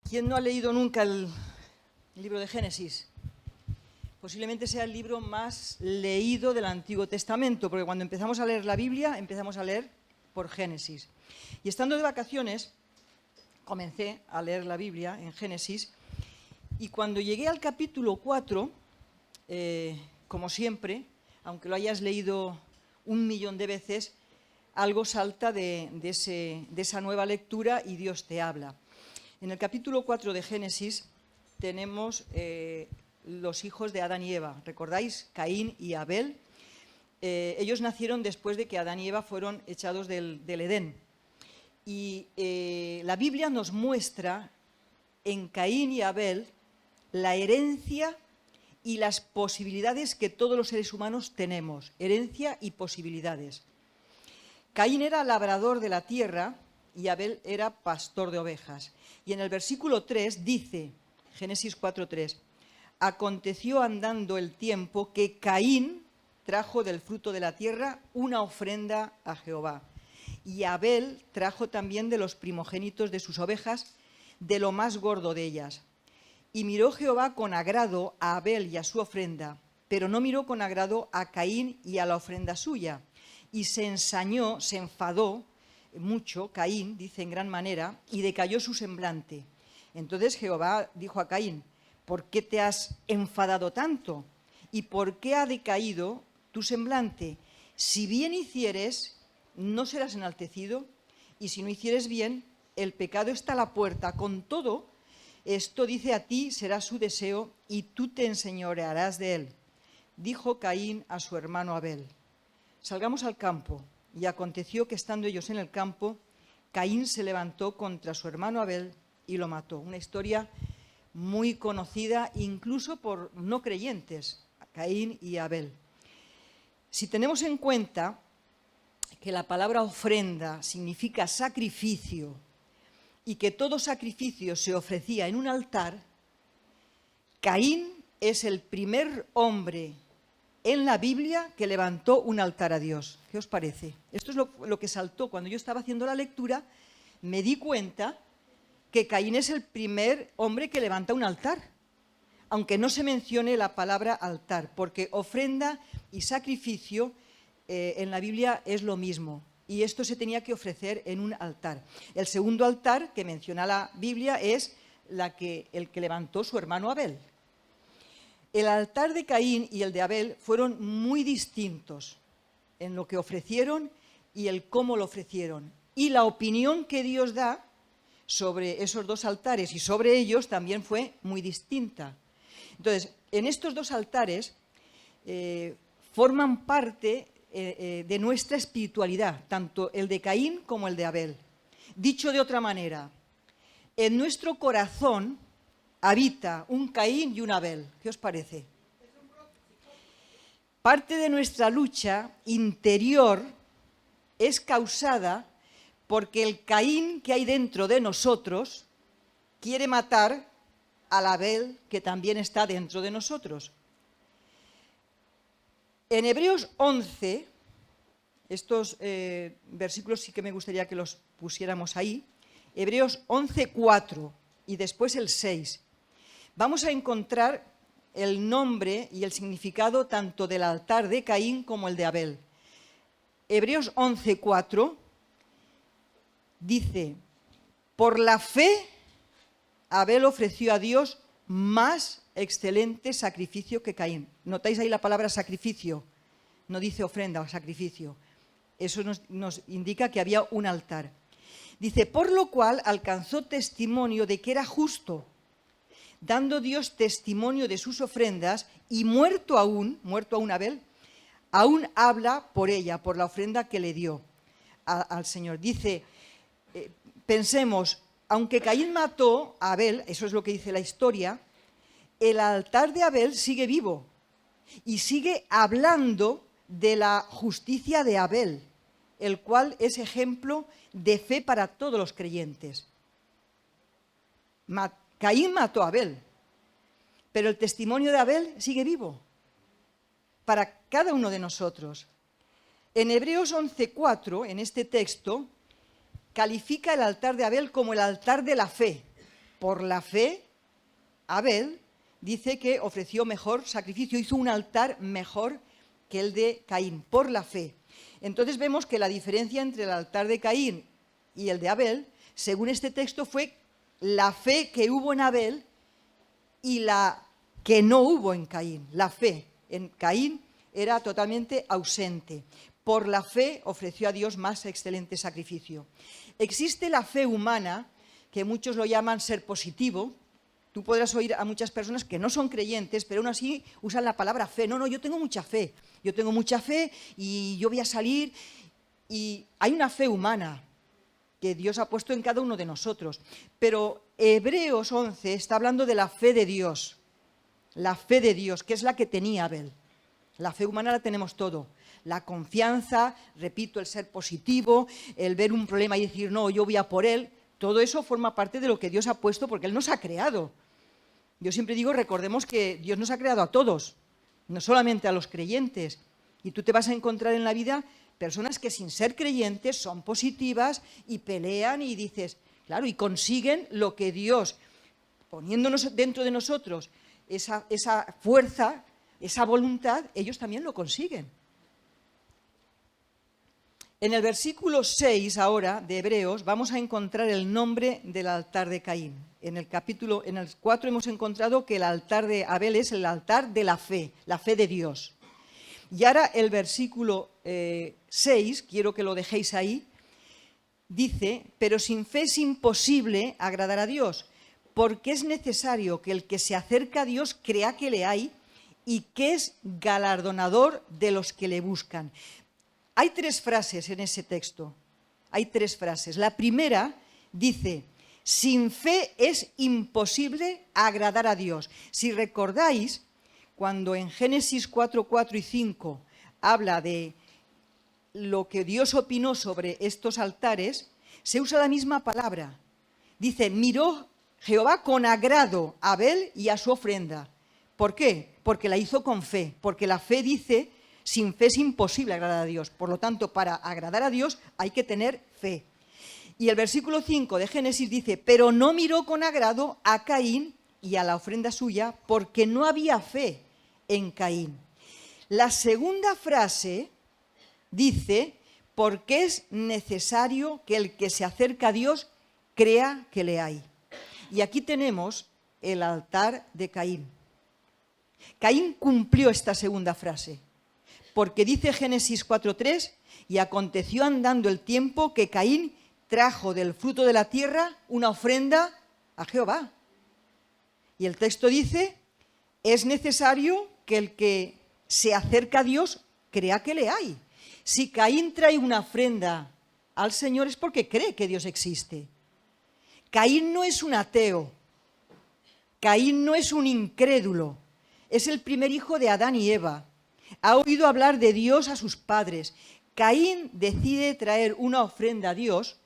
¿Quién no ha leído nunca el libro de Génesis? Posiblemente sea el libro más leído del Antiguo Testamento, porque cuando empezamos a leer la Biblia, empezamos a leer por Génesis. Y estando de vacaciones, comencé a leer la Biblia en Génesis, y cuando llegué al capítulo 4, como siempre, aunque lo hayas leído 1.000.000 de veces, algo salta de esa nueva lectura y Dios te habla. En el capítulo 4 de Génesis tenemos los hijos de Adán y Eva. ¿Recordáis? Caín y Abel. Ellos nacieron después de que Adán y Eva fueron echados del Edén. Y la Biblia nos muestra en Caín y Abel la herencia y las posibilidades que todos los seres humanos tenemos. Herencia y posibilidades. Caín era labrador de la tierra y Abel era pastor de ovejas. Y en el versículo 3 dice, Génesis 4:3, aconteció andando el tiempo que Caín trajo del fruto de la tierra una ofrenda a Jehová. Y Abel trajo también de los primogénitos de sus ovejas, de lo más gordo de ellas. Y miró Jehová con agrado a Abel y a su ofrenda, pero no miró con agrado a Caín y a la ofrenda suya. Y se ensañó, se enfadó mucho, Caín, dice en gran manera, y decayó su semblante. Entonces Jehová dijo a Caín, ¿por qué te has enfadado tanto? ¿Y por qué ha decaído tu semblante? Si bien hicieres, no serás enaltecido, y si no hicieres bien, el pecado está a la puerta. Con todo, esto dice a ti, será su deseo, y tú te enseñorearás de él. Dijo Caín a su hermano Abel, salgamos al campo. Y aconteció que estando ellos en el campo, Caín se levantó contra su hermano Abel y lo mató. Una historia muy conocida incluso por no creyentes, Caín y Abel. Si tenemos en cuenta que la palabra ofrenda significa sacrificio y que todo sacrificio se ofrecía en un altar, Caín es el primer hombre en la Biblia que levantó un altar a Dios. ¿Qué os parece? Esto es lo que saltó. Cuando yo estaba haciendo la lectura, me di cuenta que Caín es el primer hombre que levanta un altar, aunque no se mencione la palabra altar, porque ofrenda y sacrificio en la Biblia es lo mismo, y esto se tenía que ofrecer en un altar. El segundo altar que menciona la Biblia es el que levantó su hermano Abel. El altar de Caín y el de Abel fueron muy distintos en lo que ofrecieron y el cómo lo ofrecieron. Y la opinión que Dios da sobre esos dos altares y sobre ellos también fue muy distinta. Entonces, en estos dos altares forman parte de nuestra espiritualidad, tanto el de Caín como el de Abel. Dicho de otra manera, en nuestro corazón habita un Caín y un Abel. ¿Qué os parece? Parte de nuestra lucha interior es causada porque el Caín que hay dentro de nosotros quiere matar al Abel que también está dentro de nosotros. En Hebreos 11, estos versículos sí que me gustaría que los pusiéramos ahí, Hebreos 11:4 y después el 6. Vamos a encontrar el nombre y el significado tanto del altar de Caín como el de Abel. Hebreos 11:4 dice, por la fe Abel ofreció a Dios más excelente sacrificio que Caín. ¿Notáis ahí la palabra sacrificio? No dice ofrenda o sacrificio. Eso nos indica que había un altar. Dice, por lo cual alcanzó testimonio de que era justo, dando Dios testimonio de sus ofrendas, y muerto aún Abel, aún habla por ella, por la ofrenda que le dio al Señor. Dice, pensemos, aunque Caín mató a Abel, eso es lo que dice la historia, el altar de Abel sigue vivo y sigue hablando de la justicia de Abel, el cual es ejemplo de fe para todos los creyentes. Caín mató a Abel, pero el testimonio de Abel sigue vivo para cada uno de nosotros. En Hebreos 11:4, en este texto, califica el altar de Abel como el altar de la fe. por la fe, Abel dice que ofreció mejor sacrificio, hizo un altar mejor que el de Caín, por la fe. Entonces vemos que la diferencia entre el altar de Caín y el de Abel, según este texto, fue la fe que hubo en Abel y la que no hubo en Caín. La fe en Caín era totalmente ausente. Por la fe ofreció a Dios más excelente sacrificio. Existe la fe humana, que muchos lo llaman ser positivo. Tú podrás oír a muchas personas que no son creyentes, pero aún así usan la palabra fe. No, yo tengo mucha fe. Yo tengo mucha fe y yo voy a salir. Y hay una fe humana que Dios ha puesto en cada uno de nosotros. Pero Hebreos 11 está hablando de la fe de Dios. La fe de Dios, que es la que tenía Abel. La fe humana la tenemos todo. La confianza, repito, el ser positivo, el ver un problema y decir, no, yo voy a por él. Todo eso forma parte de lo que Dios ha puesto porque Él nos ha creado. Yo siempre digo, recordemos que Dios nos ha creado a todos, no solamente a los creyentes. Y tú te vas a encontrar en la vida personas que sin ser creyentes son positivas y pelean y dices, claro, y consiguen lo que Dios, poniéndonos dentro de nosotros esa fuerza, esa voluntad, ellos también lo consiguen. En el versículo 6 ahora de Hebreos vamos a encontrar el nombre del altar de Caín. En el 4 hemos encontrado que el altar de Abel es el altar de la fe de Dios. Y ahora el versículo 6, quiero que lo dejéis ahí, dice, pero sin fe es imposible agradar a Dios, porque es necesario que el que se acerca a Dios crea que le hay y que es galardonador de los que le buscan. Hay 3 frases en ese texto, hay 3 frases. La primera dice, sin fe es imposible agradar a Dios. Si recordáis, cuando en Génesis 4, 4 y 5 habla de lo que Dios opinó sobre estos altares, se usa la misma palabra. Dice, miró Jehová con agrado a Abel y a su ofrenda. ¿Por qué? Porque la hizo con fe, porque la fe dice, sin fe es imposible agradar a Dios. Por lo tanto, para agradar a Dios hay que tener fe. Y el versículo 5 de Génesis dice, pero no miró con agrado a Caín y a la ofrenda suya, porque no había fe en Caín. La segunda frase dice, porque es necesario que el que se acerca a Dios crea que le hay. Y aquí tenemos el altar de Caín. Caín cumplió esta segunda frase, porque dice Génesis 4:3, y aconteció andando el tiempo que Caín trajo del fruto de la tierra una ofrenda a Jehová. Y el texto dice, es necesario que el que se acerca a Dios crea que le hay. Si Caín trae una ofrenda al Señor es porque cree que Dios existe. Caín no es un ateo, Caín no es un incrédulo, es el primer hijo de Adán y Eva. Ha oído hablar de Dios a sus padres. Caín decide traer una ofrenda a Dios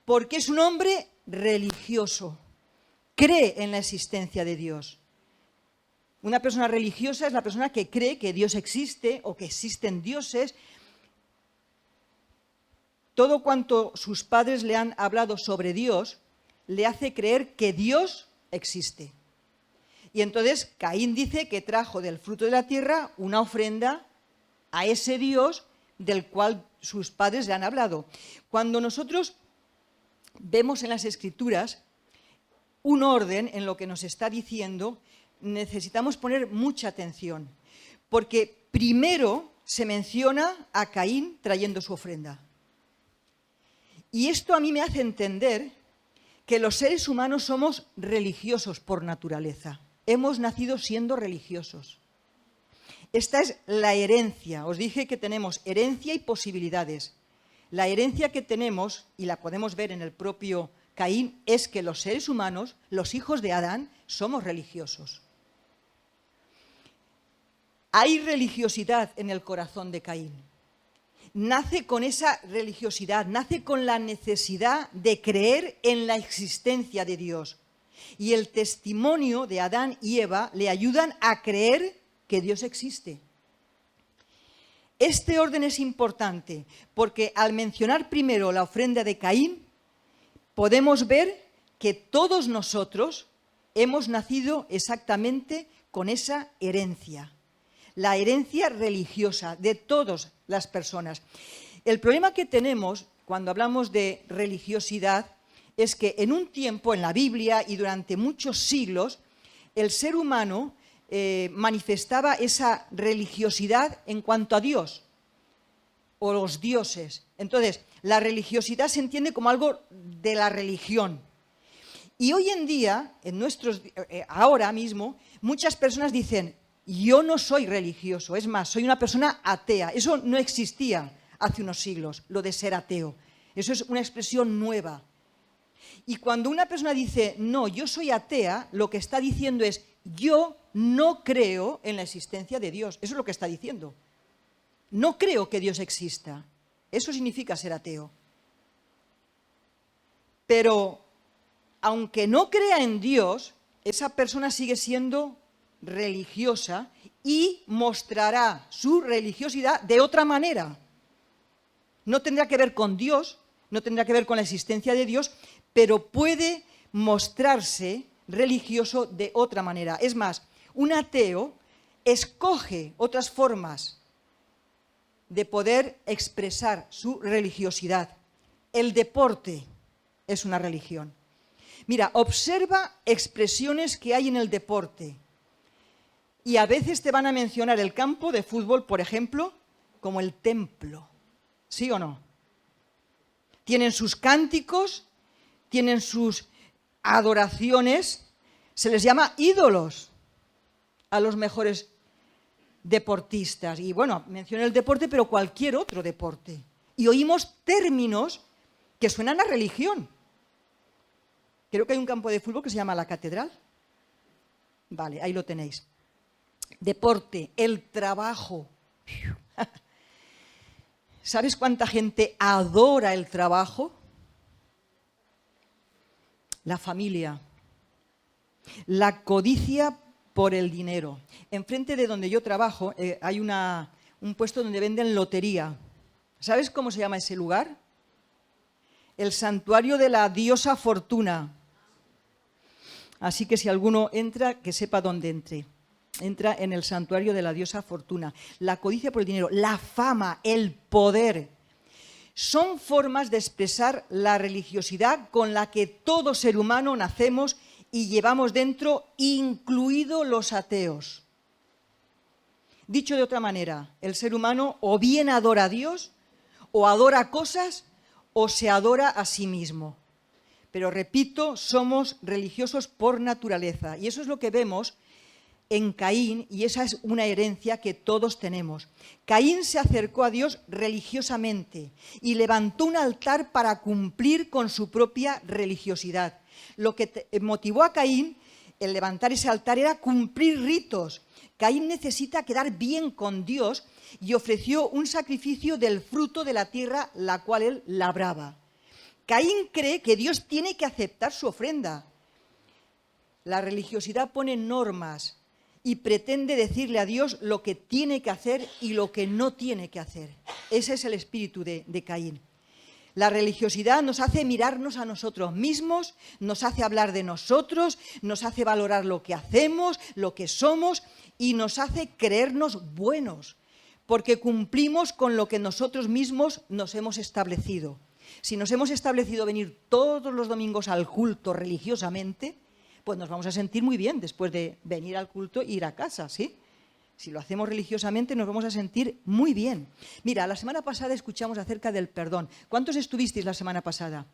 porque es un hombre religioso, cree en la existencia de Dios. Una persona religiosa es la persona que cree que Dios existe o que existen dioses. Todo cuanto sus padres le han hablado sobre Dios le hace creer que Dios existe. Y entonces Caín dice que trajo del fruto de la tierra una ofrenda a ese Dios del cual sus padres le han hablado. Cuando nosotros vemos en las Escrituras un orden en lo que nos está diciendo, necesitamos poner mucha atención, porque primero se menciona a Caín trayendo su ofrenda. Y esto a mí me hace entender que los seres humanos somos religiosos por naturaleza. Hemos nacido siendo religiosos. Esta es la herencia. Os dije que tenemos herencia y posibilidades. La herencia que tenemos, y la podemos ver en el propio Caín, es que los seres humanos, los hijos de Adán, somos religiosos. Hay religiosidad en el corazón de Caín. Nace con esa religiosidad, nace con la necesidad de creer en la existencia de Dios. Y el testimonio de Adán y Eva le ayudan a creer que Dios existe. Este orden es importante porque al mencionar primero la ofrenda de Caín, podemos ver que todos nosotros hemos nacido exactamente con esa herencia, la herencia religiosa de todas las personas. El problema que tenemos cuando hablamos de religiosidad es que en un tiempo, en la Biblia y durante muchos siglos, el ser humano manifestaba esa religiosidad en cuanto a Dios o los dioses. Entonces, la religiosidad se entiende como algo de la religión. Y hoy en día, ahora mismo, muchas personas dicen, yo no soy religioso, es más, soy una persona atea. Eso no existía hace unos siglos, lo de ser ateo. Eso es una expresión nueva. Y cuando una persona dice, no, yo soy atea, lo que está diciendo es, yo no creo en la existencia de Dios. Eso es lo que está diciendo. No creo que Dios exista. Eso significa ser ateo. Pero, aunque no crea en Dios, esa persona sigue siendo religiosa y mostrará su religiosidad de otra manera. No tendrá que ver con Dios, no tendrá que ver con la existencia de Dios, pero puede mostrarse religioso de otra manera. Es más, un ateo escoge otras formas de poder expresar su religiosidad. El deporte es una religión. Mira, observa expresiones que hay en el deporte y a veces te van a mencionar el campo de fútbol, por ejemplo, como el templo. ¿Sí o no? Tienen sus cánticos, tienen sus adoraciones, se les llama ídolos a los mejores deportistas. Y bueno, mencioné el deporte, pero cualquier otro deporte. Y oímos términos que suenan a religión. Creo que hay un campo de fútbol que se llama La Catedral. Vale, ahí lo tenéis. Deporte, el trabajo. ¿Sabes cuánta gente adora el trabajo? La familia. La codicia por el dinero. Enfrente de donde yo trabajo hay un puesto donde venden lotería. ¿Sabes cómo se llama ese lugar? El santuario de la diosa Fortuna. Así que si alguno entra, que sepa dónde entre. Entra en el santuario de la diosa Fortuna. La codicia por el dinero, la fama, el poder. Son formas de expresar la religiosidad con la que todo ser humano nacemos y llevamos dentro, incluidos los ateos. Dicho de otra manera, el ser humano o bien adora a Dios, o adora cosas, o se adora a sí mismo. Pero repito, somos religiosos por naturaleza. Y eso es lo que vemos en Caín, y esa es una herencia que todos tenemos. Caín se acercó a Dios religiosamente y levantó un altar para cumplir con su propia religiosidad. Lo que motivó a Caín el levantar ese altar era cumplir ritos. Caín necesita quedar bien con Dios y ofreció un sacrificio del fruto de la tierra, la cual él labraba. Caín cree que Dios tiene que aceptar su ofrenda. La religiosidad pone normas y pretende decirle a Dios lo que tiene que hacer y lo que no tiene que hacer. Ese es el espíritu de Caín. La religiosidad nos hace mirarnos a nosotros mismos, nos hace hablar de nosotros, nos hace valorar lo que hacemos, lo que somos y nos hace creernos buenos, porque cumplimos con lo que nosotros mismos nos hemos establecido. Si nos hemos establecido venir todos los domingos al culto religiosamente, pues nos vamos a sentir muy bien después de venir al culto e ir a casa, ¿sí? Si lo hacemos religiosamente nos vamos a sentir muy bien. Mira, la semana pasada escuchamos acerca del perdón. ¿Cuántos estuvisteis la semana pasada?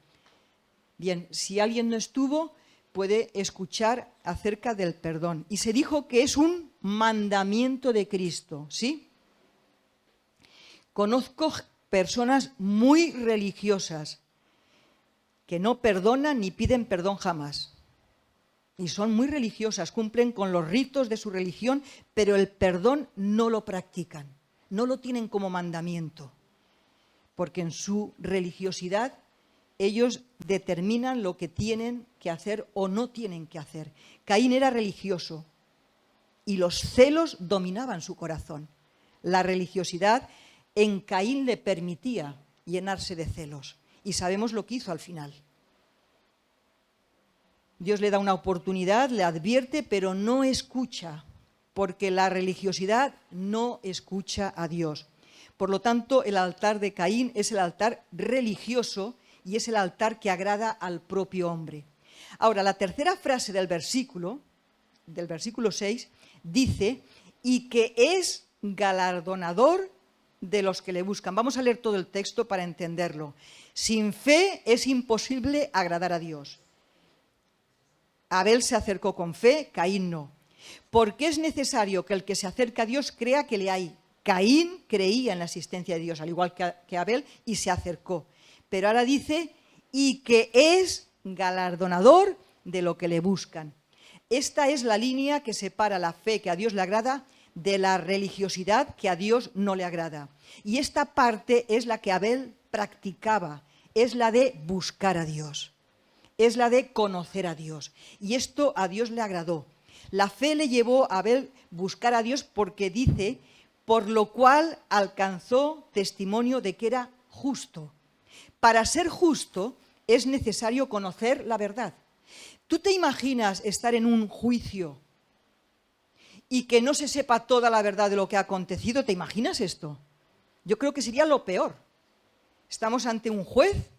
Bien, si alguien no estuvo, puede escuchar acerca del perdón. Y se dijo que es un mandamiento de Cristo, ¿sí? Conozco personas muy religiosas que no perdonan ni piden perdón jamás. Y son muy religiosas, cumplen con los ritos de su religión, pero el perdón no lo practican, no lo tienen como mandamiento, porque en su religiosidad ellos determinan lo que tienen que hacer o no tienen que hacer. Caín era religioso y los celos dominaban su corazón. La religiosidad en Caín le permitía llenarse de celos y sabemos lo que hizo al final. Dios le da una oportunidad, le advierte, pero no escucha, porque la religiosidad no escucha a Dios. Por lo tanto, el altar de Caín es el altar religioso y es el altar que agrada al propio hombre. Ahora, la tercera frase del versículo 6, dice, y que es galardonador de los que le buscan. Vamos a leer todo el texto para entenderlo. Sin fe es imposible agradar a Dios. Abel se acercó con fe, Caín no. Porque es necesario que el que se acerca a Dios crea que le hay. Caín creía en la existencia de Dios, al igual que Abel, y se acercó. Pero ahora dice, y que es galardonador de lo que le buscan. Esta es la línea que separa la fe que a Dios le agrada de la religiosidad que a Dios no le agrada. Y esta parte es la que Abel practicaba, es la de buscar a Dios, es la de conocer a Dios. Y esto a Dios le agradó. La fe le llevó a Abel buscar a Dios porque dice, por lo cual alcanzó testimonio de que era justo. Para ser justo es necesario conocer la verdad. ¿Tú te imaginas estar en un juicio y que no se sepa toda la verdad de lo que ha acontecido? ¿Te imaginas esto? Yo creo que sería lo peor. Estamos ante un juez,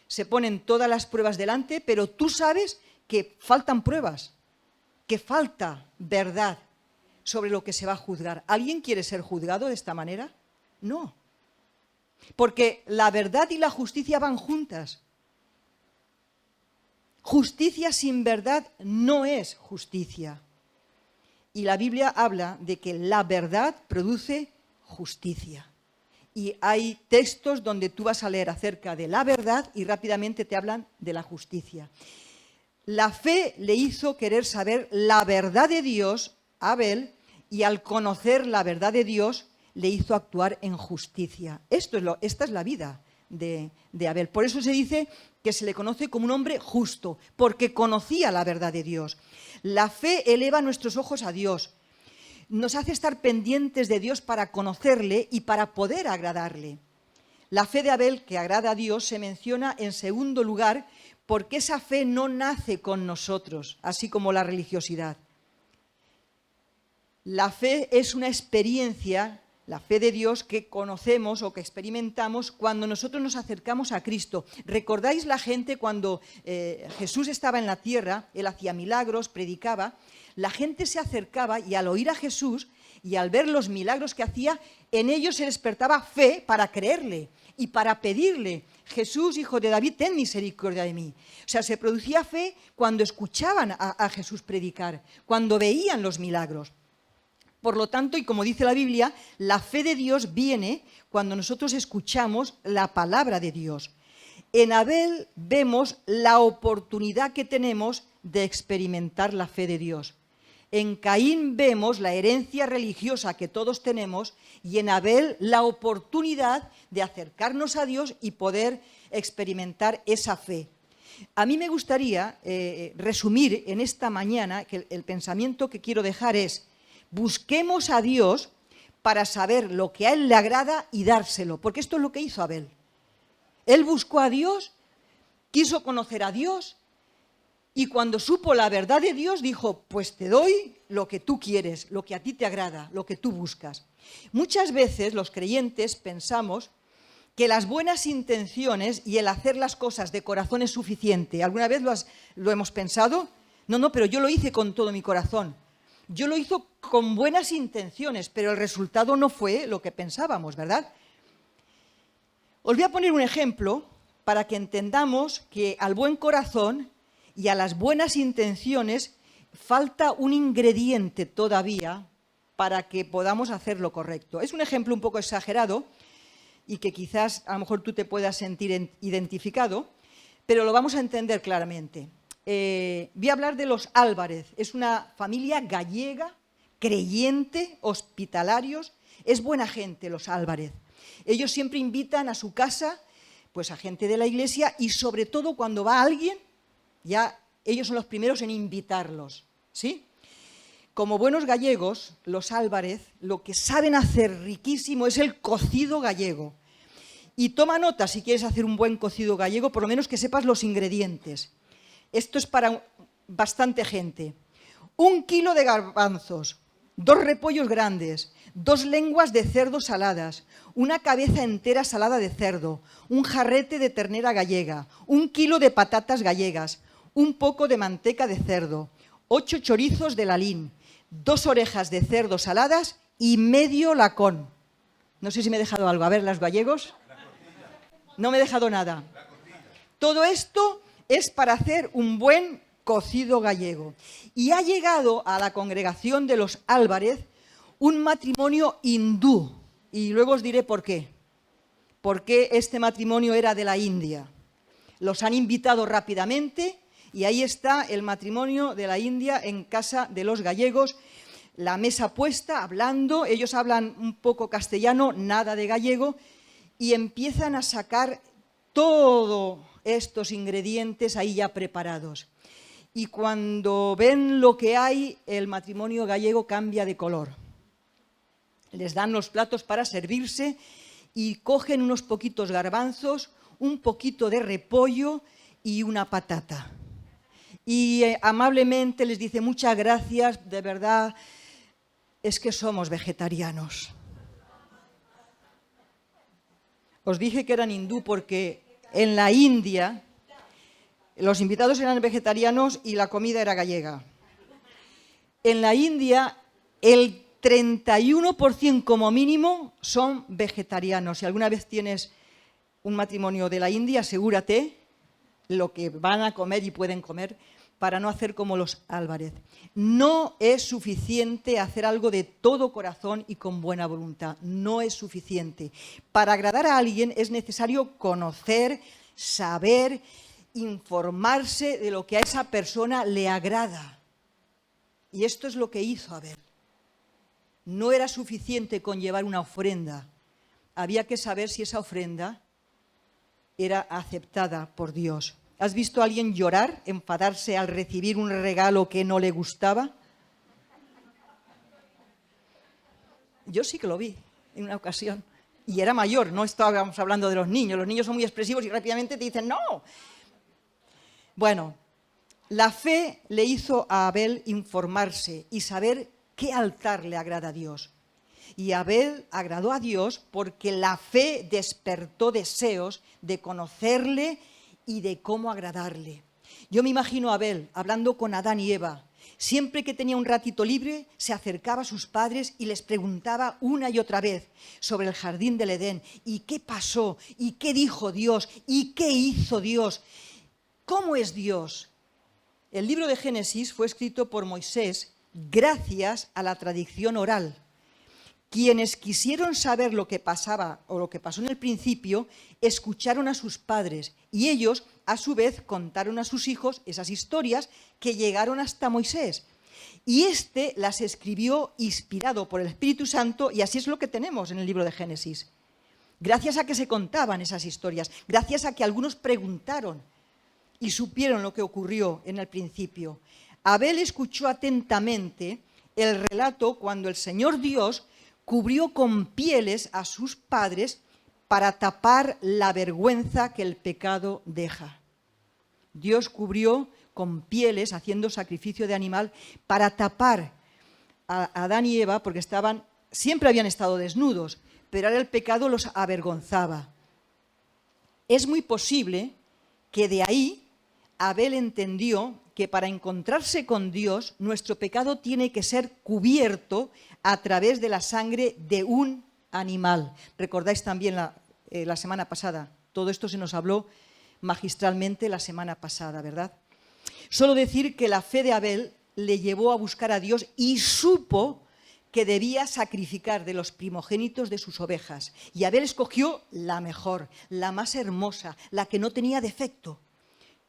se ponen todas las pruebas delante, pero tú sabes que faltan pruebas, que falta verdad sobre lo que se va a juzgar. ¿Alguien quiere ser juzgado de esta manera? No. Porque la verdad y la justicia van juntas. Justicia sin verdad no es justicia. Y la Biblia habla de que la verdad produce justicia. Y hay textos donde tú vas a leer acerca de la verdad y rápidamente te hablan de la justicia. La fe le hizo querer saber la verdad de Dios a Abel y al conocer la verdad de Dios le hizo actuar en justicia. Esta es la vida de Abel. Por eso se dice que se le conoce como un hombre justo, porque conocía la verdad de Dios. La fe eleva nuestros ojos a Dios, nos hace estar pendientes de Dios para conocerle y para poder agradarle. La fe de Abel, que agrada a Dios, se menciona en segundo lugar porque esa fe no nace con nosotros, así como la religiosidad. La fe es una experiencia, la fe de Dios, que conocemos o que experimentamos cuando nosotros nos acercamos a Cristo. ¿Recordáis la gente cuando Jesús estaba en la tierra? Él hacía milagros, predicaba. La gente se acercaba y al oír a Jesús y al ver los milagros que hacía, en ellos se despertaba fe para creerle y para pedirle: Jesús, hijo de David, ten misericordia de mí. O sea, se producía fe cuando escuchaban a Jesús predicar, cuando veían los milagros. Por lo tanto, y como dice la Biblia, la fe de Dios viene cuando nosotros escuchamos la palabra de Dios. En Abel vemos la oportunidad que tenemos de experimentar la fe de Dios. En Caín vemos la herencia religiosa que todos tenemos y en Abel la oportunidad de acercarnos a Dios y poder experimentar esa fe. A mí me gustaría resumir en esta mañana que el pensamiento que quiero dejar es: busquemos a Dios para saber lo que a Él le agrada y dárselo, porque esto es lo que hizo Abel. Él buscó a Dios, quiso conocer a Dios y cuando supo la verdad de Dios dijo: pues te doy lo que tú quieres, lo que a ti te agrada, lo que tú buscas. Muchas veces los creyentes pensamos que las buenas intenciones y el hacer las cosas de corazón es suficiente. ¿Alguna vez lo hemos pensado? No, pero yo lo hice con todo mi corazón. Yo lo hice con buenas intenciones, pero el resultado no fue lo que pensábamos, ¿verdad? Os voy a poner un ejemplo para que entendamos que al buen corazón y a las buenas intenciones falta un ingrediente todavía para que podamos hacer lo correcto. Es un ejemplo un poco exagerado y que quizás a lo mejor tú te puedas sentir identificado, pero lo vamos a entender claramente. Voy a hablar de los Álvarez. Es una familia gallega, creyente, hospitalarios. Es buena gente los Álvarez. Ellos siempre invitan a su casa pues a gente de la iglesia y sobre todo cuando va alguien, ya ellos son los primeros en invitarlos, ¿sí? Como buenos gallegos, los Álvarez lo que saben hacer riquísimo es el cocido gallego. Y toma nota, si quieres hacer un buen cocido gallego, por lo menos que sepas los ingredientes. Esto es para bastante gente. 1 kilo de garbanzos, 2 repollos grandes, 2 lenguas de cerdo saladas, una cabeza entera salada de cerdo, un jarrete de ternera gallega, 1 kilo de patatas gallegas, un poco de manteca de cerdo, 8 chorizos de lalín, 2 orejas de cerdo saladas y medio lacón. No sé si me he dejado algo. A ver, ¿los gallegos? No me he dejado nada. Todo esto es para hacer un buen cocido gallego. Y ha llegado a la congregación de los Álvarez un matrimonio hindú. Y luego os diré por qué. Por qué este matrimonio era de la India. Los han invitado rápidamente y ahí está el matrimonio de la India en casa de los gallegos. La mesa puesta, hablando, ellos hablan un poco castellano, nada de gallego, y empiezan a sacar todos estos ingredientes ahí ya preparados. Y cuando ven lo que hay, el matrimonio gallego cambia de color. Les dan los platos para servirse y cogen unos poquitos garbanzos, un poquito de repollo y una patata. Y amablemente les dice: muchas gracias, de verdad, es que somos vegetarianos. Os dije que eran hindú porque en la India los invitados eran vegetarianos y la comida era gallega. En la India el 31% como mínimo son vegetarianos. Si alguna vez tienes un matrimonio de la India, asegúrate lo que van a comer y pueden comer para no hacer como los Álvarez. No es suficiente hacer algo de todo corazón y con buena voluntad. No es suficiente. Para agradar a alguien es necesario conocer, saber, informarse de lo que a esa persona le agrada. Y esto es lo que hizo Abel. No era suficiente con llevar una ofrenda. Había que saber si esa ofrenda era aceptada por Dios. ¿Has visto a alguien llorar, enfadarse al recibir un regalo que no le gustaba? Yo sí que lo vi en una ocasión. Y era mayor, no estábamos hablando de los niños. Los niños son muy expresivos y rápidamente te dicen ¡no! Bueno, la fe le hizo a Abel informarse y saber qué altar le agrada a Dios. Y Abel agradó a Dios porque la fe despertó deseos de conocerle y de cómo agradarle. Yo me imagino a Abel hablando con Adán y Eva. Siempre que tenía un ratito libre, se acercaba a sus padres y les preguntaba una y otra vez sobre el jardín del Edén. ¿Y qué pasó? ¿Y qué dijo Dios? ¿Y qué hizo Dios? ¿Cómo es Dios? El libro de Génesis fue escrito por Moisés gracias a la tradición oral. Quienes quisieron saber lo que pasaba o lo que pasó en el principio, escucharon a sus padres y ellos, a su vez, contaron a sus hijos esas historias que llegaron hasta Moisés. Y éste las escribió inspirado por el Espíritu Santo y así es lo que tenemos en el libro de Génesis. Gracias a que se contaban esas historias, gracias a que algunos preguntaron y supieron lo que ocurrió en el principio. Abel escuchó atentamente el relato cuando el Señor Dios cubrió con pieles a sus padres para tapar la vergüenza que el pecado deja. Dios cubrió con pieles, haciendo sacrificio de animal, para tapar a Adán y Eva, porque siempre habían estado desnudos, pero ahora el pecado los avergonzaba. Es muy posible que de ahí Abel entendió que para encontrarse con Dios, nuestro pecado tiene que ser cubierto a través de la sangre de un animal. Recordáis también la semana pasada, todo esto se nos habló magistralmente la semana pasada, ¿verdad? Solo decir que la fe de Abel le llevó a buscar a Dios y supo que debía sacrificar de los primogénitos de sus ovejas. Y Abel escogió la mejor, la más hermosa, la que no tenía defecto.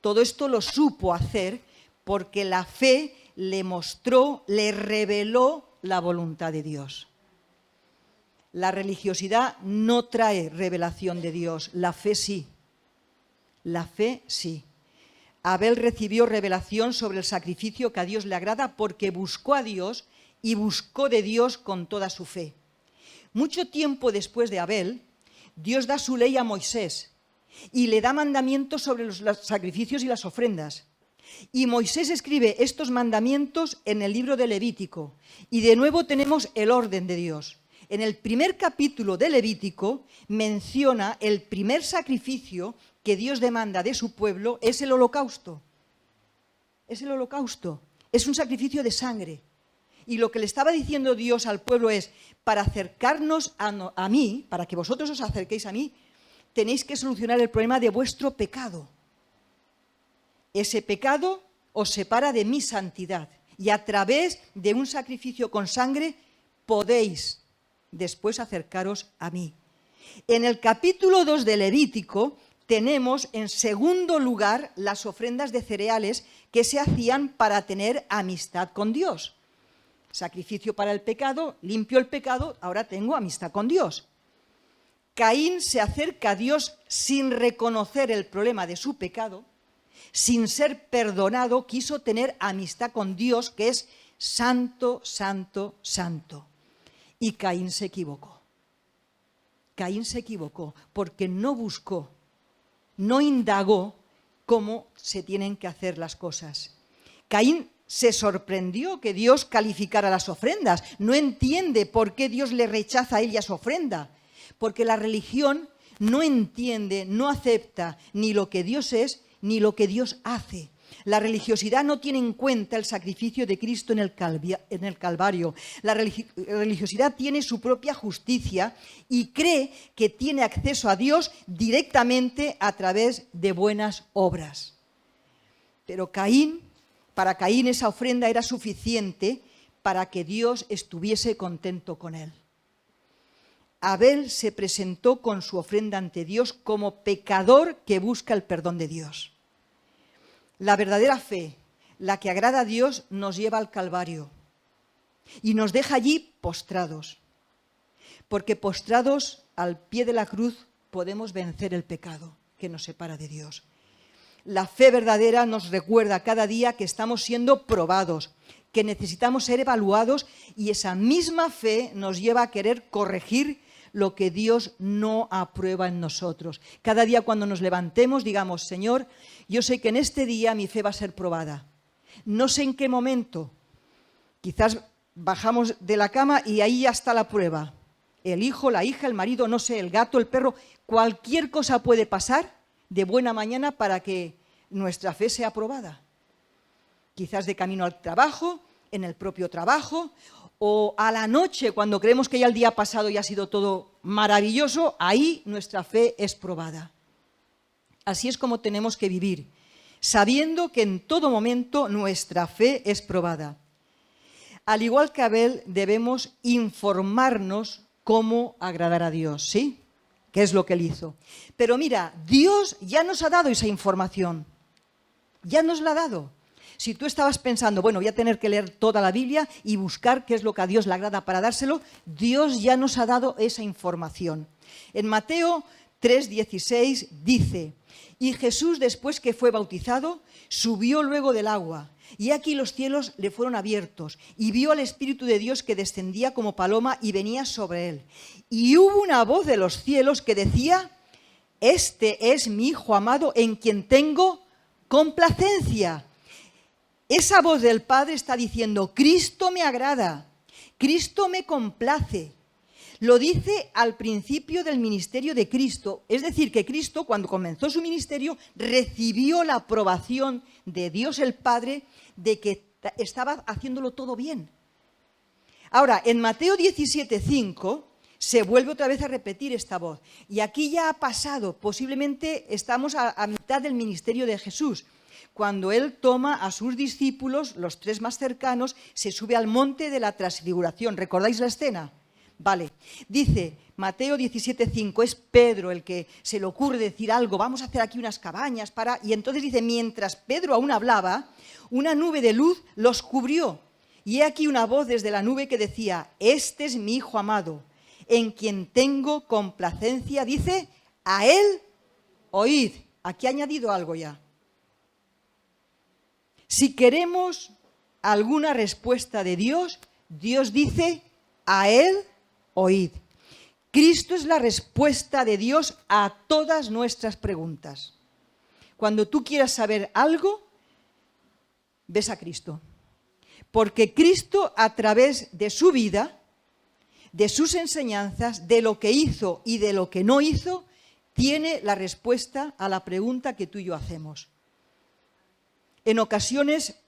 Todo esto lo supo hacer porque la fe le mostró, le reveló la voluntad de Dios. La religiosidad no trae revelación de Dios, la fe sí. La fe sí. Abel recibió revelación sobre el sacrificio que a Dios le agrada porque buscó a Dios y buscó de Dios con toda su fe. Mucho tiempo después de Abel, Dios da su ley a Moisés y le da mandamientos sobre los sacrificios y las ofrendas. Y Moisés escribe estos mandamientos en el libro de Levítico. Y de nuevo tenemos el orden de Dios. En el primer capítulo de Levítico menciona el primer sacrificio que Dios demanda de su pueblo, es el holocausto. Es el holocausto. Es un sacrificio de sangre. Y lo que le estaba diciendo Dios al pueblo es, para acercarnos a mí, para que vosotros os acerquéis a mí, tenéis que solucionar el problema de vuestro pecado. Ese pecado os separa de mi santidad. Y a través de un sacrificio con sangre podéis después acercaros a mí. En el capítulo 2 de Levítico tenemos en segundo lugar las ofrendas de cereales que se hacían para tener amistad con Dios. Sacrificio para el pecado, limpio el pecado, ahora tengo amistad con Dios. Caín se acerca a Dios sin reconocer el problema de su pecado, sin ser perdonado, quiso tener amistad con Dios, que es santo, santo, santo. Y Caín se equivocó. Caín se equivocó porque no buscó, no indagó cómo se tienen que hacer las cosas. Caín se sorprendió que Dios calificara las ofrendas. No entiende por qué Dios le rechaza a él y a su ofrenda. Porque la religión no entiende, no acepta ni lo que Dios es ni lo que Dios hace. La religiosidad no tiene en cuenta el sacrificio de Cristo en el Calvario. La religiosidad tiene su propia justicia y cree que tiene acceso a Dios directamente a través de buenas obras. Pero para Caín esa ofrenda era suficiente para que Dios estuviese contento con él. Abel se presentó con su ofrenda ante Dios como pecador que busca el perdón de Dios. La verdadera fe, la que agrada a Dios, nos lleva al Calvario y nos deja allí postrados, porque postrados al pie de la cruz podemos vencer el pecado que nos separa de Dios. La fe verdadera nos recuerda cada día que estamos siendo probados, que necesitamos ser evaluados, y esa misma fe nos lleva a querer corregir lo que Dios no aprueba en nosotros. Cada día cuando nos levantemos digamos, Señor, yo sé que en este día mi fe va a ser probada. No sé en qué momento. Quizás bajamos de la cama y ahí ya está la prueba. El hijo, la hija, el marido, no sé, el gato, el perro, cualquier cosa puede pasar de buena mañana para que nuestra fe sea probada. Quizás de camino al trabajo, en el propio trabajo, o a la noche, cuando creemos que ya el día pasado ya ha sido todo maravilloso, ahí nuestra fe es probada. Así es como tenemos que vivir, sabiendo que en todo momento nuestra fe es probada. Al igual que Abel, debemos informarnos cómo agradar a Dios, ¿sí? ¿Qué es lo que él hizo? Pero mira, Dios ya nos ha dado esa información. Ya nos la ha dado. Si tú estabas pensando, bueno, voy a tener que leer toda la Biblia y buscar qué es lo que a Dios le agrada para dárselo, Dios ya nos ha dado esa información. En Mateo 3:16 dice, y Jesús, después que fue bautizado, subió luego del agua, y aquí los cielos le fueron abiertos, y vio al Espíritu de Dios que descendía como paloma y venía sobre él. Y hubo una voz de los cielos que decía, este es mi Hijo amado en quien tengo complacencia. Esa voz del Padre está diciendo, Cristo me agrada, Cristo me complace. Lo dice al principio del ministerio de Cristo, es decir, que Cristo, cuando comenzó su ministerio, recibió la aprobación de Dios el Padre de que estaba haciéndolo todo bien. Ahora, en Mateo 17:5 se vuelve otra vez a repetir esta voz. Y aquí ya ha pasado, posiblemente estamos a mitad del ministerio de Jesús. Cuando él toma a sus discípulos, los tres más cercanos, se sube al monte de la transfiguración. ¿Recordáis la escena? Vale. Dice Mateo 17:5, es Pedro el que se le ocurre decir algo, vamos a hacer aquí unas cabañas para... Y entonces dice, mientras Pedro aún hablaba, una nube de luz los cubrió. Y he aquí una voz desde la nube que decía, este es mi Hijo amado, en quien tengo complacencia. Dice, a él oíd. Aquí ha añadido algo ya. Si queremos alguna respuesta de Dios, Dios dice, a él oíd. Cristo es la respuesta de Dios a todas nuestras preguntas. Cuando tú quieras saber algo, ves a Cristo. Porque Cristo, a través de su vida, de sus enseñanzas, de lo que hizo y de lo que no hizo, tiene la respuesta a la pregunta que tú y yo hacemos. En ocasiones,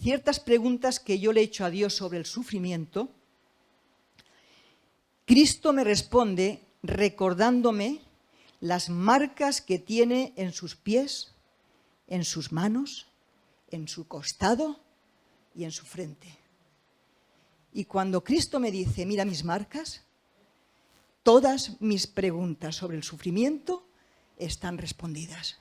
ciertas preguntas que yo le he hecho a Dios sobre el sufrimiento, Cristo me responde recordándome las marcas que tiene en sus pies, en sus manos, en su costado y en su frente. Y cuando Cristo me dice, mira mis marcas, todas mis preguntas sobre el sufrimiento están respondidas.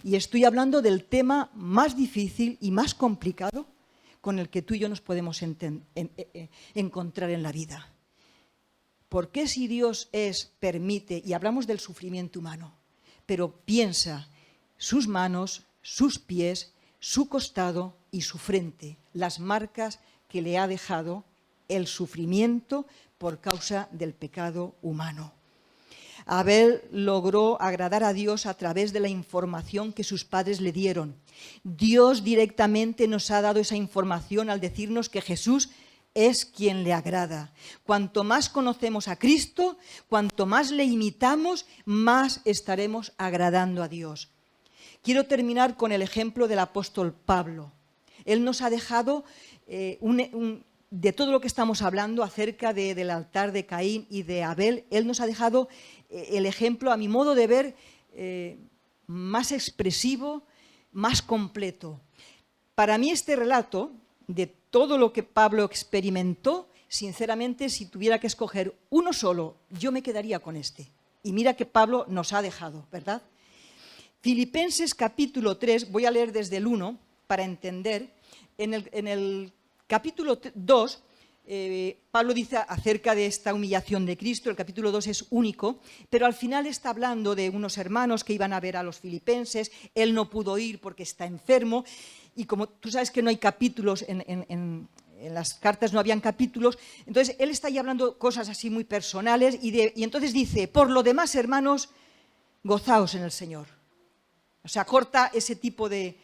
Y estoy hablando del tema más difícil y más complicado con el que tú y yo nos podemos encontrar en la vida. ¿Por qué si Dios permite, y hablamos del sufrimiento humano, pero piensa sus manos, sus pies, su costado y su frente, las marcas que le ha dejado el sufrimiento por causa del pecado humano? Abel logró agradar a Dios a través de la información que sus padres le dieron. Dios directamente nos ha dado esa información al decirnos que Jesús es quien le agrada. Cuanto más conocemos a Cristo, cuanto más le imitamos, más estaremos agradando a Dios. Quiero terminar con el ejemplo del apóstol Pablo. Él nos ha dejado de todo lo que estamos hablando acerca del altar de Caín y de Abel, él nos ha dejado el ejemplo, a mi modo de ver, más expresivo, más completo. Para mí este relato de todo lo que Pablo experimentó, sinceramente, si tuviera que escoger uno solo, yo me quedaría con este. Y mira que Pablo nos ha dejado, ¿verdad? Filipenses capítulo 3, voy a leer desde el 1 para entender. En el capítulo 2, Pablo dice acerca de esta humillación de Cristo, el capítulo 2 es único, pero al final está hablando de unos hermanos que iban a ver a los filipenses, él no pudo ir porque está enfermo, y como tú sabes que no hay capítulos, en las cartas no habían capítulos, entonces él está ahí hablando cosas así muy personales, y entonces dice, por lo demás, hermanos, gozaos en el Señor. O sea, corta ese tipo de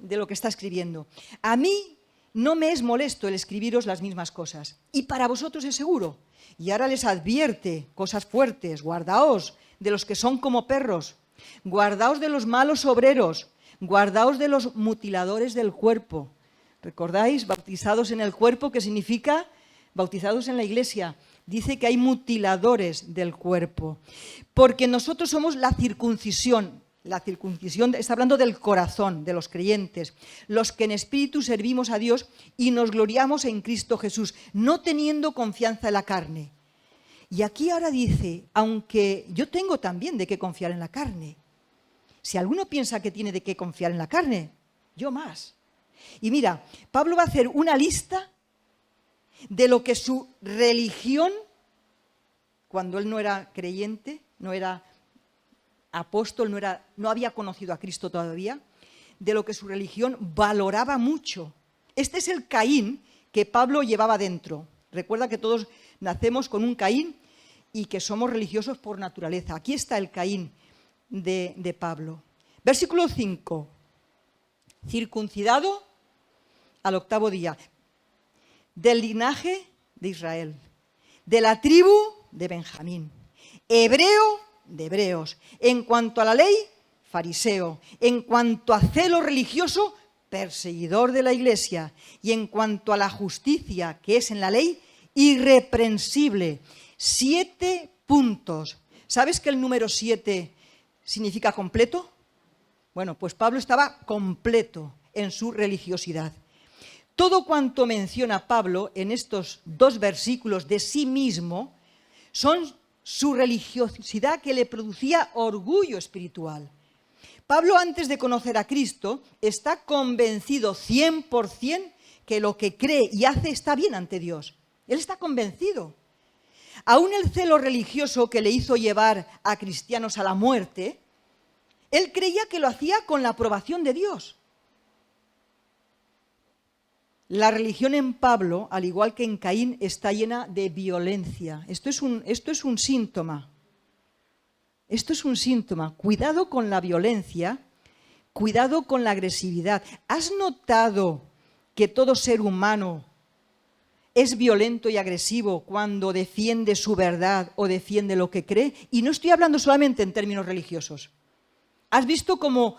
lo que está escribiendo. A mí no me es molesto el escribiros las mismas cosas, y para vosotros es seguro. Y ahora les advierte cosas fuertes: guardaos de los que son como perros, guardaos de los malos obreros, guardaos de los mutiladores del cuerpo. ¿Recordáis? Bautizados en el cuerpo, ¿qué significa? Bautizados en la iglesia. Dice que hay mutiladores del cuerpo. Porque nosotros somos la circuncisión. La circuncisión está hablando del corazón, de los creyentes, los que en espíritu servimos a Dios y nos gloriamos en Cristo Jesús, no teniendo confianza en la carne. Y aquí ahora dice, aunque yo tengo también de qué confiar en la carne. Si alguno piensa que tiene de qué confiar en la carne, yo más. Y mira, Pablo va a hacer una lista de lo que su religión, cuando él no era creyente, no era apóstol, no había conocido a Cristo todavía, de lo que su religión valoraba mucho. Este es el Caín que Pablo llevaba dentro. Recuerda que todos nacemos con un Caín y que somos religiosos por naturaleza. Aquí está el Caín de Pablo. Versículo 5. Circuncidado al 8º día, del linaje de Israel, de la tribu de Benjamín, hebreo de hebreos, en cuanto a la ley, fariseo, en cuanto a celo religioso, perseguidor de la iglesia, y en cuanto a la justicia que es en la ley, irreprensible. 7 puntos. ¿Sabes que el número 7 significa completo? Bueno, pues Pablo estaba completo en su religiosidad. Todo cuanto menciona Pablo en estos 2 versículos de sí mismo son su religiosidad que le producía orgullo espiritual. Pablo, antes de conocer a Cristo, está convencido 100% que lo que cree y hace está bien ante Dios. Él está convencido. Aún el celo religioso que le hizo llevar a cristianos a la muerte, él creía que lo hacía con la aprobación de Dios. La religión en Pablo, al igual que en Caín, está llena de violencia. Esto es un síntoma. Esto es un síntoma. Cuidado con la violencia, Cuidado con la agresividad. ¿Has notado que todo ser humano es violento y agresivo cuando defiende su verdad o defiende lo que cree? Y no estoy hablando solamente en términos religiosos. ¿Has visto cómo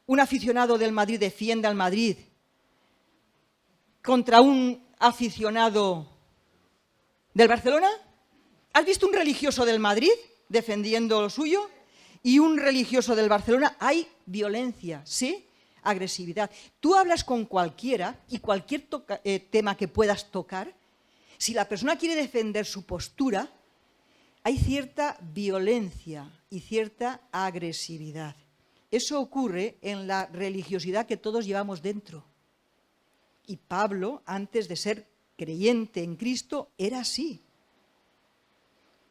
un aficionado del Madrid defiende al Madrid contra un aficionado del Barcelona? ¿Has visto un religioso del Madrid defendiendo lo suyo y un religioso del Barcelona? Hay violencia, ¿sí? Agresividad. Tú hablas con cualquiera y cualquier tema que puedas tocar, si la persona quiere defender su postura, hay cierta violencia y cierta agresividad. Eso ocurre en la religiosidad que todos llevamos dentro. Y Pablo, antes de ser creyente en Cristo, era así.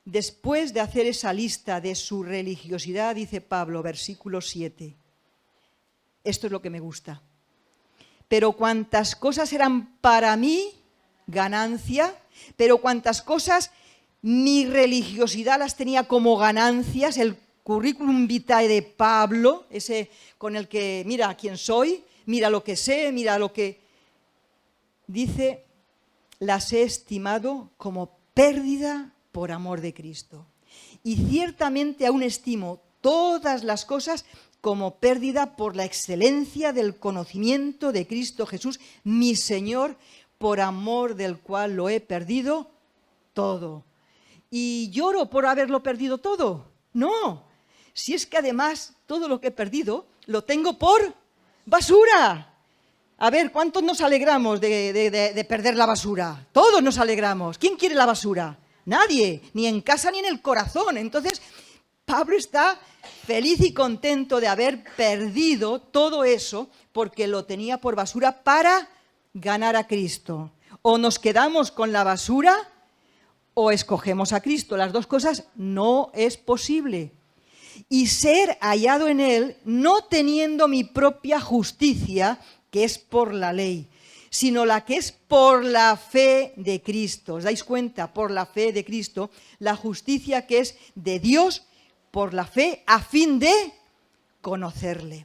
Después de hacer esa lista de su religiosidad, dice Pablo, versículo 7, esto es lo que me gusta: pero cuantas cosas eran para mí ganancia, pero cuantas cosas mi religiosidad las tenía como ganancias, el currículum vitae de Pablo, ese con el que mira quién soy, mira lo que sé, mira lo que... Dice, las he estimado como pérdida por amor de Cristo. Y ciertamente aún estimo todas las cosas como pérdida por la excelencia del conocimiento de Cristo Jesús, mi Señor, por amor del cual lo he perdido todo. ¿Y lloro por haberlo perdido todo? No, si es que además todo lo que he perdido lo tengo por basura. A ver, ¿cuántos nos alegramos de perder la basura? Todos nos alegramos. ¿Quién quiere la basura? Nadie, ni en casa ni en el corazón. Entonces, Pablo está feliz y contento de haber perdido todo eso porque lo tenía por basura para ganar a Cristo. O nos quedamos con la basura o escogemos a Cristo. Las dos cosas no es posible. Y ser hallado en Él, no teniendo mi propia justicia, que es por la ley, sino la que es por la fe de Cristo. ¿Os dais cuenta? Por la fe de Cristo, la justicia que es de Dios por la fe, a fin de conocerle.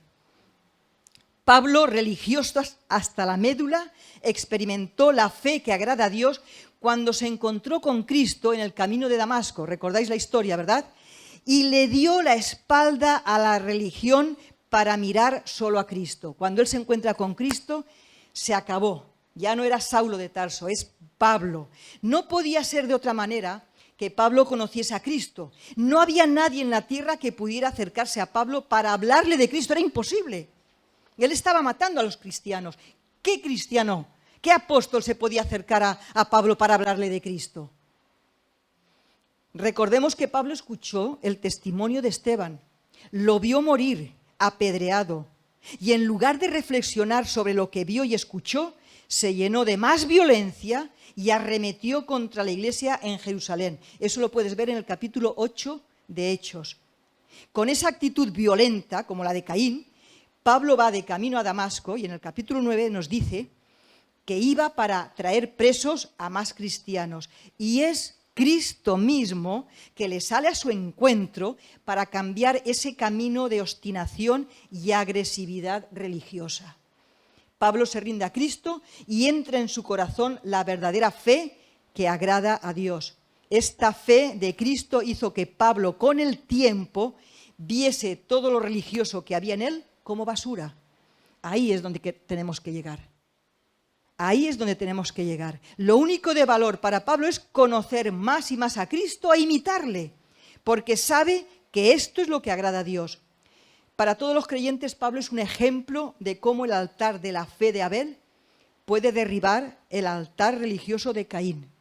Pablo, religioso hasta la médula, experimentó la fe que agrada a Dios cuando se encontró con Cristo en el camino de Damasco. ¿Recordáis la historia, verdad? Y le dio la espalda a la religión para mirar solo a Cristo. Cuando él se encuentra con Cristo, se acabó. Ya no era Saulo de Tarso, es Pablo. No podía ser de otra manera que Pablo conociese a Cristo. No había nadie en la tierra que pudiera acercarse a Pablo para hablarle de Cristo. Era imposible. Él estaba matando a los cristianos. ¿Qué cristiano, qué apóstol se podía acercar a Pablo para hablarle de Cristo? Recordemos que Pablo escuchó el testimonio de Esteban, lo vio morir apedreado y en lugar de reflexionar sobre lo que vio y escuchó, se llenó de más violencia y arremetió contra la iglesia en Jerusalén. Eso lo puedes ver en el capítulo 8 de Hechos. Con esa actitud violenta, como la de Caín, Pablo va de camino a Damasco y en el capítulo 9 nos dice que iba para traer presos a más cristianos. Y es Cristo mismo que le sale a su encuentro para cambiar ese camino de obstinación y agresividad religiosa. Pablo se rinde a Cristo y entra en su corazón la verdadera fe que agrada a Dios. Esta fe de Cristo hizo que Pablo, con el tiempo, viese todo lo religioso que había en él como basura. Ahí es donde tenemos que llegar. Ahí es donde tenemos que llegar. Lo único de valor para Pablo es conocer más y más a Cristo e imitarle, porque sabe que esto es lo que agrada a Dios. Para todos los creyentes, Pablo es un ejemplo de cómo el altar de la fe de Abel puede derribar el altar religioso de Caín.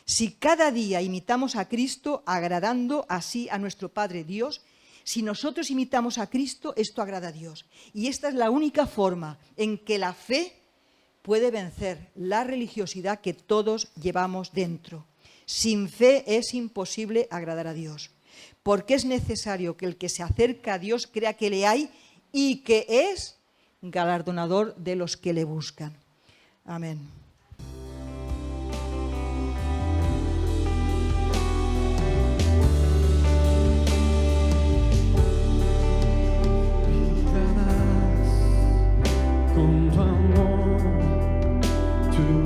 Si cada día imitamos a Cristo, agradando así a nuestro Padre Dios, si nosotros imitamos a Cristo, esto agrada a Dios. Y esta es la única forma en que la fe puede vencer la religiosidad que todos llevamos dentro. Sin fe es imposible agradar a Dios, porque es necesario que el que se acerca a Dios crea que le hay y que es galardonador de los que le buscan. Amén. tu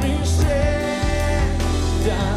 mi ser, te